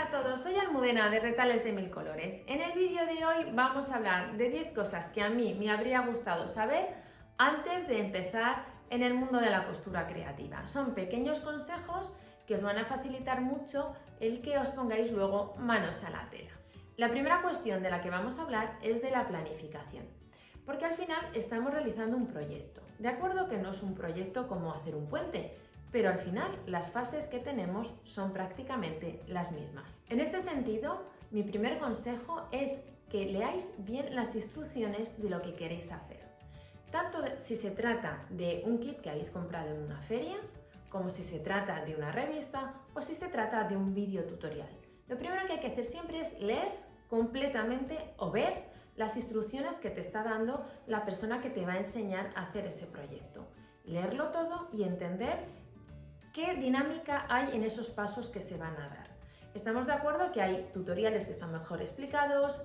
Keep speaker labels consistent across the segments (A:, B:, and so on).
A: Hola a todos, soy Almudena de Retales de Mil Colores. En el vídeo de hoy vamos a hablar de 10 cosas que a mí me habría gustado saber antes de empezar en el mundo de la costura creativa. Son pequeños consejos que os van a facilitar mucho el que os pongáis luego manos a la tela. La primera cuestión de la que vamos a hablar es de la planificación, porque al final estamos realizando un proyecto. De acuerdo que no es un proyecto como hacer un puente, pero al final las fases que tenemos son prácticamente las mismas. En este sentido, mi primer consejo es que leáis bien las instrucciones de lo que queréis hacer. Tanto si se trata de un kit que habéis comprado en una feria, como si se trata de una revista o si se trata de un vídeo tutorial. Lo primero que hay que hacer siempre es leer completamente o ver las instrucciones que te está dando la persona que te va a enseñar a hacer ese proyecto. Leerlo todo y entender qué dinámica hay en esos pasos que se van a dar. Estamos de acuerdo que hay tutoriales que están mejor explicados,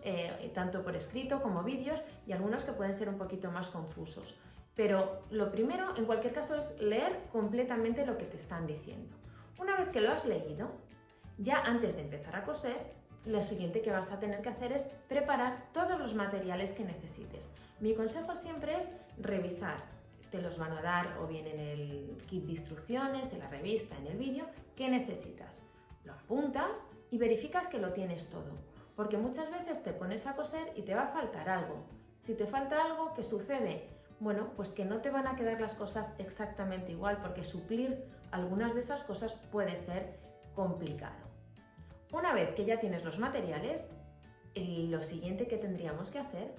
A: tanto por escrito como vídeos, y algunos que pueden ser un poquito más confusos. Pero lo primero, en cualquier caso, es leer completamente lo que te están diciendo. Una vez que lo has leído, ya antes de empezar a coser, lo siguiente que vas a tener que hacer es preparar todos los materiales que necesites. Mi consejo siempre es revisar. Te los van a dar o bien en el kit de instrucciones, en la revista, en el vídeo, ¿qué necesitas? Lo apuntas y verificas que lo tienes todo, porque muchas veces te pones a coser y te va a faltar algo. Si te falta algo, ¿qué sucede? Bueno, pues que no te van a quedar las cosas exactamente igual, porque suplir algunas de esas cosas puede ser complicado. Una vez que ya tienes los materiales, lo siguiente que tendríamos que hacer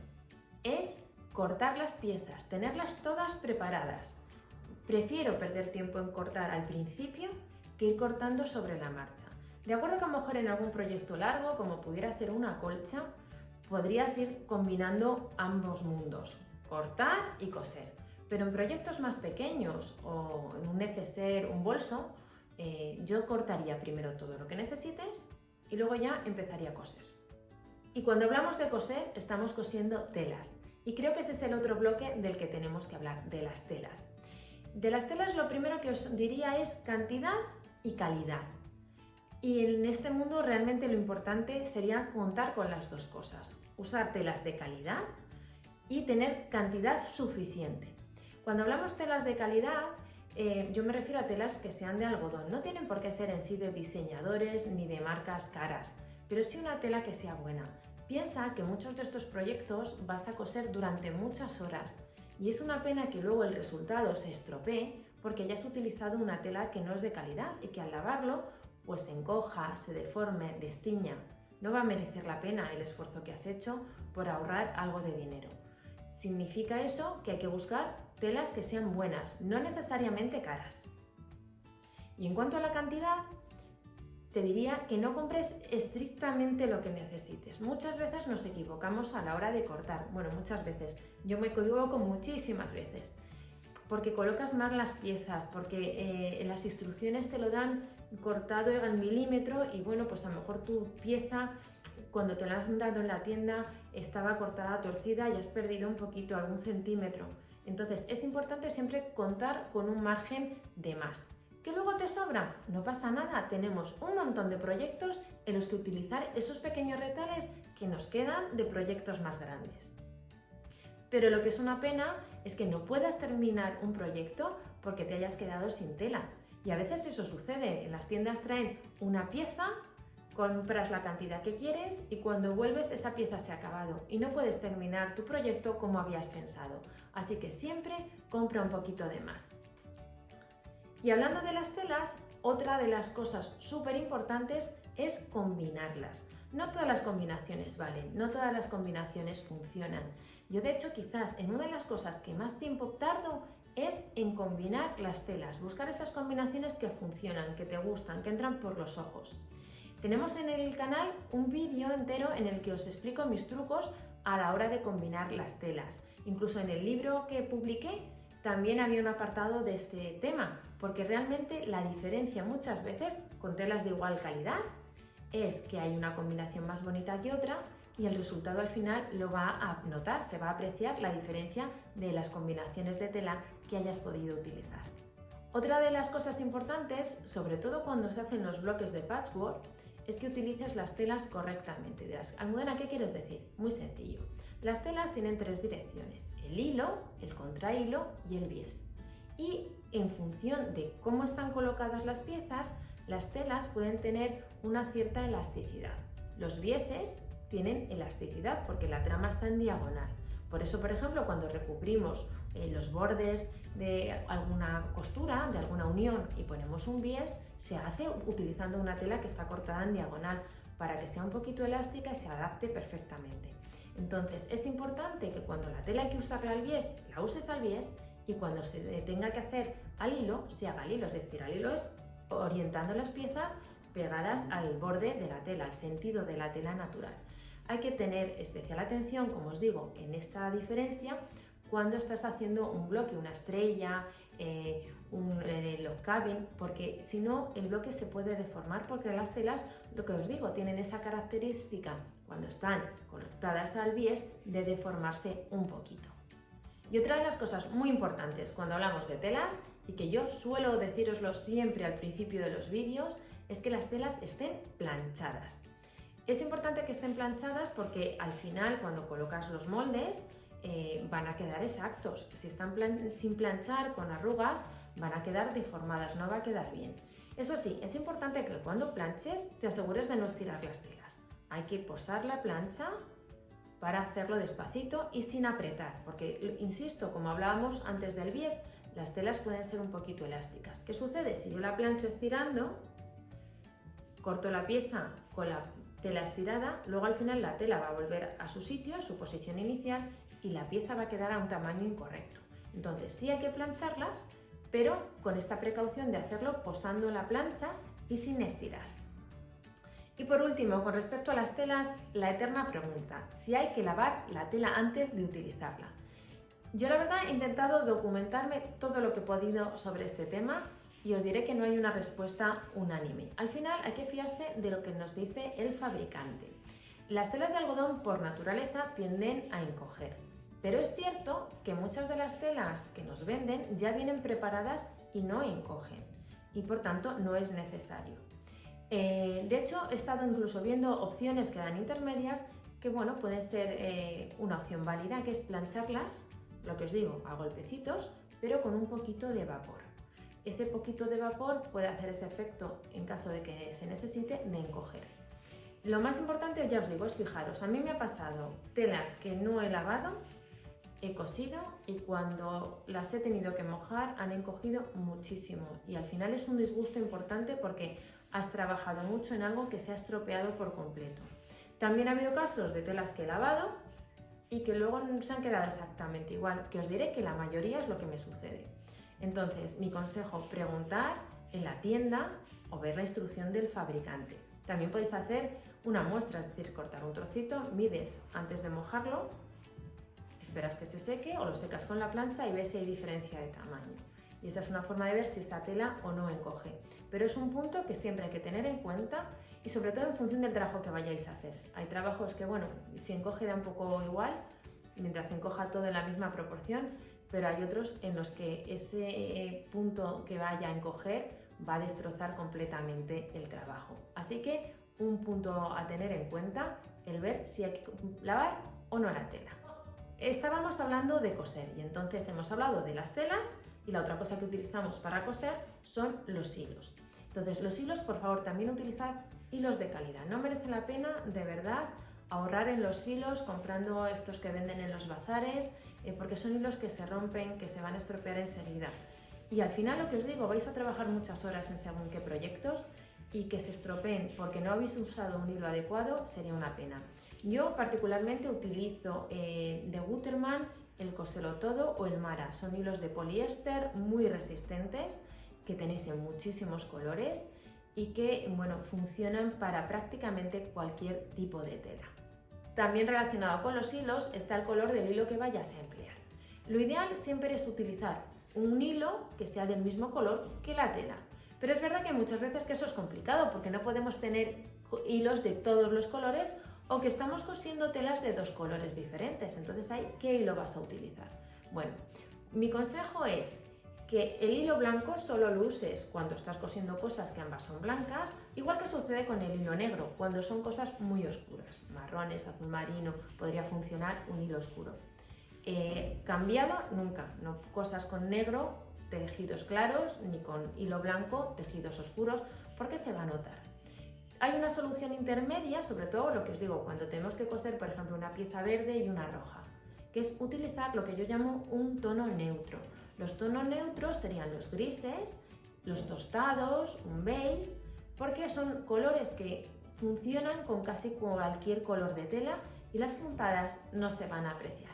A: es cortar las piezas, tenerlas todas preparadas. Prefiero perder tiempo en cortar al principio que ir cortando sobre la marcha. De acuerdo que a lo mejor en algún proyecto largo, como pudiera ser una colcha, podrías ir combinando ambos mundos, cortar y coser. Pero en proyectos más pequeños o en un neceser, un bolso, yo cortaría primero todo lo que necesites y luego ya empezaría a coser. Y cuando hablamos de coser, estamos cosiendo telas. Y creo que ese es el otro bloque del que tenemos que hablar, de las telas. De las telas lo primero que os diría es cantidad y calidad. Y en este mundo realmente lo importante sería contar con las dos cosas. Usar telas de calidad y tener cantidad suficiente. Cuando hablamos telas de calidad, yo me refiero a telas que sean de algodón. No tienen por qué ser en sí de diseñadores ni de marcas caras, pero sí una tela que sea buena. Piensa que muchos de estos proyectos vas a coser durante muchas horas y es una pena que luego el resultado se estropee porque hayas utilizado una tela que no es de calidad y que al lavarlo pues se encoja, se deforme, destiña. No va a merecer la pena el esfuerzo que has hecho por ahorrar algo de dinero. Significa eso que hay que buscar telas que sean buenas, no necesariamente caras. Y en cuanto a la cantidad, te diría que no compres estrictamente lo que necesites. Muchas veces nos equivocamos a la hora de cortar. Bueno, muchas veces. Yo me equivoco muchísimas veces. Porque colocas mal las piezas, porque en las instrucciones te lo dan cortado al milímetro y bueno, pues a lo mejor tu pieza, cuando te la han dado en la tienda, estaba cortada torcida y has perdido un poquito, algún centímetro. Entonces es importante siempre contar con un margen de más. ¿Que luego te sobra? No pasa nada, tenemos un montón de proyectos en los que utilizar esos pequeños retales que nos quedan de proyectos más grandes. Pero lo que es una pena es que no puedas terminar un proyecto porque te hayas quedado sin tela. Y a veces eso sucede, en las tiendas traen una pieza, compras la cantidad que quieres y cuando vuelves esa pieza se ha acabado y no puedes terminar tu proyecto como habías pensado. Así que siempre compra un poquito de más. Y hablando de las telas, otra de las cosas súper importantes es combinarlas. No todas las combinaciones valen, no todas las combinaciones funcionan. Yo de hecho quizás en una de las cosas que más tiempo tardo es en combinar las telas, buscar esas combinaciones que funcionan, que te gustan, que entran por los ojos. Tenemos en el canal un vídeo entero en el que os explico mis trucos a la hora de combinar las telas. Incluso en el libro que publiqué también había un apartado de este tema, porque realmente la diferencia muchas veces con telas de igual calidad es que hay una combinación más bonita que otra y el resultado al final lo va a notar, se va a apreciar la diferencia de las combinaciones de tela que hayas podido utilizar. Otra de las cosas importantes, sobre todo cuando se hacen los bloques de patchwork, es que utilices las telas correctamente. Dirás, Almudena, ¿qué quieres decir? Muy sencillo. Las telas tienen 3 direcciones: el hilo, el contrahilo y el bies. Y en función de cómo están colocadas las piezas, las telas pueden tener una cierta elasticidad. Los bieses tienen elasticidad porque la trama está en diagonal. Por eso, por ejemplo, cuando recubrimos los bordes de alguna costura, de alguna unión, y ponemos un bies, se hace utilizando una tela que está cortada en diagonal para que sea un poquito elástica y se adapte perfectamente. Entonces, es importante que cuando la tela hay que usarla al bies, la uses al bies, y cuando se tenga que hacer al hilo, se haga al hilo. Es decir, al hilo es orientando las piezas pegadas al borde de la tela, al sentido de la tela natural. Hay que tener especial atención, como os digo, en esta diferencia cuando estás haciendo un bloque, una estrella, un log cabin, porque si no el bloque se puede deformar, porque las telas, lo que os digo, tienen esa característica cuando están cortadas al bies de deformarse un poquito. Y otra de las cosas muy importantes cuando hablamos de telas, y que yo suelo decíroslo siempre al principio de los vídeos, es que las telas estén planchadas. Es importante que estén planchadas porque al final, cuando colocas los moldes, van a quedar exactos. Si están sin planchar, con arrugas, van a quedar deformadas, no va a quedar bien. Eso sí, es importante que cuando planches te asegures de no estirar las telas. Hay que posar la plancha para hacerlo despacito y sin apretar, porque, insisto, como hablábamos antes del bies, las telas pueden ser un poquito elásticas. ¿Qué sucede? Si yo la plancho estirando, corto la pieza con la tela estirada, luego al final la tela va a volver a su sitio, a su posición inicial, y la pieza va a quedar a un tamaño incorrecto. Entonces sí hay que plancharlas, pero con esta precaución de hacerlo posando la plancha y sin estirar. Y por último, con respecto a las telas, la eterna pregunta: si hay que lavar la tela antes de utilizarla. Yo la verdad he intentado documentarme todo lo que he podido sobre este tema y os diré que no hay una respuesta unánime. Al final hay que fiarse de lo que nos dice el fabricante. Las telas de algodón por naturaleza tienden a encoger, pero es cierto que muchas de las telas que nos venden ya vienen preparadas y no encogen, y por tanto no es necesario. De hecho, he estado incluso viendo opciones que dan intermedias que, bueno, pueden ser una opción válida, que es plancharlas, lo que os digo, a golpecitos, pero con un poquito de vapor. Ese poquito de vapor puede hacer ese efecto, en caso de que se necesite, de encoger. Lo más importante, ya os digo, es fijaros. A mí me ha pasado telas que no he lavado, he cosido, y cuando las he tenido que mojar han encogido muchísimo, y al final es un disgusto importante porque has trabajado mucho en algo que se ha estropeado por completo. También ha habido casos de telas que he lavado y que luego se han quedado exactamente igual, que os diré que la mayoría es lo que me sucede. Entonces, mi consejo: preguntar en la tienda o ver la instrucción del fabricante. También podéis hacer una muestra, es decir, cortar un trocito, mides antes de mojarlo, esperas que se seque o lo secas con la plancha y ves si hay diferencia de tamaño. Y esa es una forma de ver si esta tela o no encoge. Pero es un punto que siempre hay que tener en cuenta, y sobre todo en función del trabajo que vayáis a hacer. Hay trabajos que, bueno, si encoge da un poco igual, mientras encoja todo en la misma proporción, pero hay otros en los que ese punto que vaya a encoger va a destrozar completamente el trabajo. Así que un punto a tener en cuenta, el ver si hay que lavar o no la tela. Estábamos hablando de coser y entonces hemos hablado de las telas, y la otra cosa que utilizamos para coser son los hilos. Entonces, los hilos, por favor, también utilizad hilos de calidad. No merece la pena, de verdad, ahorrar en los hilos comprando estos que venden en los bazares, porque son hilos que se rompen, que se van a estropear enseguida. Y al final, lo que os digo, vais a trabajar muchas horas en según qué proyectos, y que se estropeen porque no habéis usado un hilo adecuado sería una pena. Yo particularmente utilizo de Gutermann el Coselo Todo o el Mara. Son hilos de poliéster muy resistentes que tenéis en muchísimos colores y que, bueno, funcionan para prácticamente cualquier tipo de tela. También relacionado con los hilos está el color del hilo que vayas a emplear. Lo ideal siempre es utilizar un hilo que sea del mismo color que la tela. Pero es verdad que hay muchas veces que eso es complicado porque no podemos tener hilos de todos los colores, o que estamos cosiendo telas de 2 colores diferentes. Entonces, ¿qué hilo vas a utilizar? Bueno, mi consejo es que el hilo blanco solo lo uses cuando estás cosiendo cosas que ambas son blancas, igual que sucede con el hilo negro, cuando son cosas muy oscuras, marrones, azul marino, podría funcionar un hilo oscuro. Cambiado nunca, no cosas con negro, tejidos claros, ni con hilo blanco, tejidos oscuros, porque se va a notar. Hay una solución intermedia, sobre todo lo que os digo, cuando tenemos que coser, por ejemplo, una pieza verde y una roja, que es utilizar lo que yo llamo un tono neutro. Los tonos neutros serían los grises, los tostados, un beige, porque son colores que funcionan con casi cualquier color de tela y las puntadas no se van a apreciar.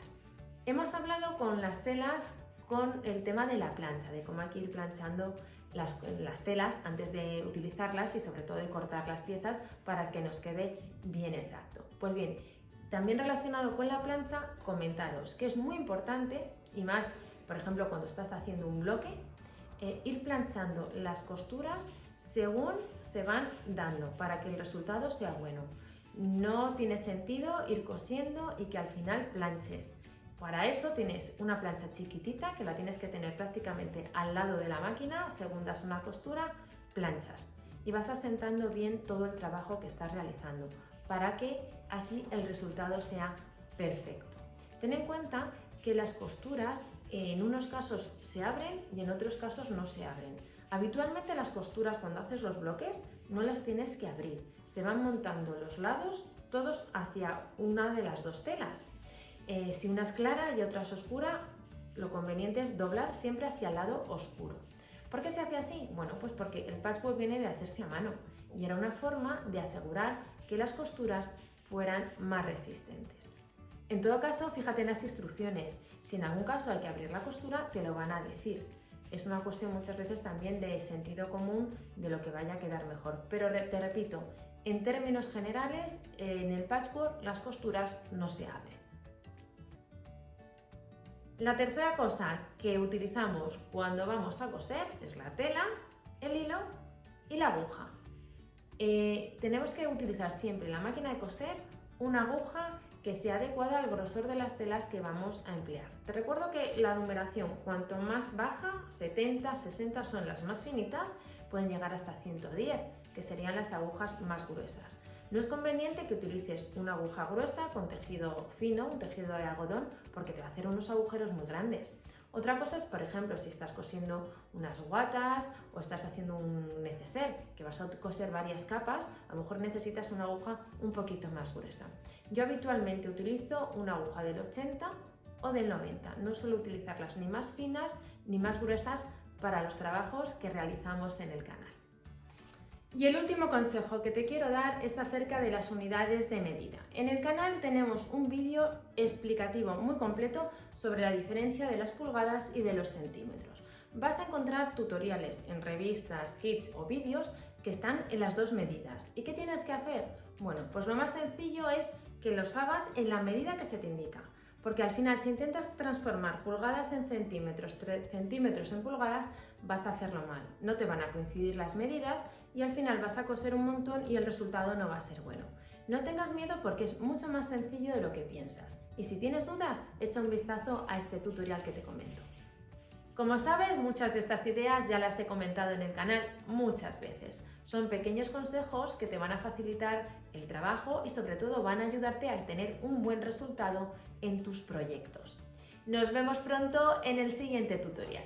A: Hemos hablado con las telas con el tema de la plancha, de cómo hay que ir planchando las telas antes de utilizarlas y sobre todo de cortar las piezas para que nos quede bien exacto. Pues bien, también relacionado con la plancha, comentaros que es muy importante, y más por ejemplo cuando estás haciendo un bloque, ir planchando las costuras según se van dando para que el resultado sea bueno. No tiene sentido ir cosiendo y que al final planches. Para eso tienes una plancha chiquitita que la tienes que tener prácticamente al lado de la máquina, según das una costura, planchas y vas asentando bien todo el trabajo que estás realizando para que así el resultado sea perfecto. Ten en cuenta que las costuras en unos casos se abren y en otros casos no se abren. Habitualmente las costuras cuando haces los bloques no las tienes que abrir, se van montando los lados todos hacia una de las dos telas. Si una es clara y otra es oscura, lo conveniente es doblar siempre hacia el lado oscuro. ¿Por qué se hace así? Bueno, pues porque el patchwork viene de hacerse a mano y era una forma de asegurar que las costuras fueran más resistentes. En todo caso, fíjate en las instrucciones. Si en algún caso hay que abrir la costura, te lo van a decir. Es una cuestión muchas veces también de sentido común de lo que vaya a quedar mejor. Pero te repito, en términos generales, en el patchwork las costuras no se abren. La tercera cosa que utilizamos cuando vamos a coser es la tela, el hilo y la aguja. Tenemos que utilizar siempre en la máquina de coser una aguja que sea adecuada al grosor de las telas que vamos a emplear. Te recuerdo que la numeración, cuanto más baja, 70, 60 son las más finitas, pueden llegar hasta 110, que serían las agujas más gruesas. No es conveniente que utilices una aguja gruesa con tejido fino, un tejido de algodón, porque te va a hacer unos agujeros muy grandes. Otra cosa es, por ejemplo, si estás cosiendo unas guatas o estás haciendo un neceser, que vas a coser varias capas, a lo mejor necesitas una aguja un poquito más gruesa. Yo habitualmente utilizo una aguja del 80 o del 90. No suelo utilizarlas ni más finas ni más gruesas para los trabajos que realizamos en el canal. Y el último consejo que te quiero dar es acerca de las unidades de medida. En el canal tenemos un vídeo explicativo muy completo sobre la diferencia de las pulgadas y de los centímetros. Vas a encontrar tutoriales en revistas, kits o vídeos que están en las dos medidas. ¿Y qué tienes que hacer? Bueno, pues lo más sencillo es que los hagas en la medida que se te indica. Porque al final, si intentas transformar pulgadas en centímetros, centímetros en pulgadas, vas a hacerlo mal. No te van a coincidir las medidas y al final vas a coser un montón y el resultado no va a ser bueno. No tengas miedo porque es mucho más sencillo de lo que piensas. Y si tienes dudas, echa un vistazo a este tutorial que te comento. Como sabes, muchas de estas ideas ya las he comentado en el canal muchas veces. Son pequeños consejos que te van a facilitar el trabajo y sobre todo van a ayudarte a tener un buen resultado en tus proyectos. Nos vemos pronto en el siguiente tutorial.